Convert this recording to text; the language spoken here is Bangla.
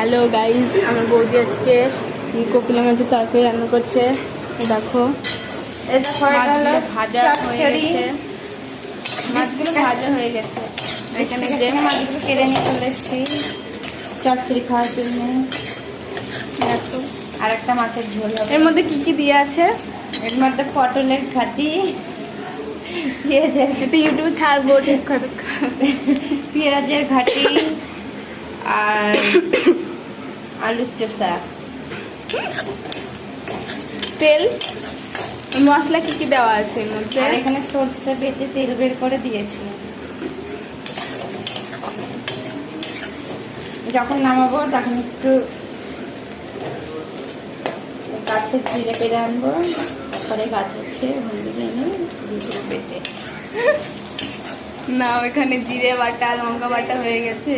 হ্যালো গাইজ, আমার বৌদি আজকে কোকিলা মাছের তরকারি রান্না করছে। দেখো মাছগুলো ভাজা হয়ে গেছে, মাছগুলো ভাজা হয়ে গেছে। এখানে যে মাছগুলো কেটে নিয়ে চলে এসেছি চচ্চড়ি খাওয়ার জন্য। দেখো আর একটা মাছের ঝোল হবে। এর মধ্যে কি কি দিয়ে আছে? এর মধ্যে পটলের ঘাটি, পেঁয়াজের, এটা ইউটিউবে ছাড়বো, ঠিক করে। পেঁয়াজের ঘাটি আর আলুর চোষা, তেল, মশলা কি কি দেওয়া আছে এর মধ্যে? আর এখানে সরষে বেটে তেল বের করে দিয়েছি। যখন নামাবো তখন একটু গাছের জিরে পেরে আনবো, তারপরে গাছ হচ্ছে হলদি এনে বেটে। না, এখানে জিরে বাটা লঙ্কা বাটা হয়ে গেছে।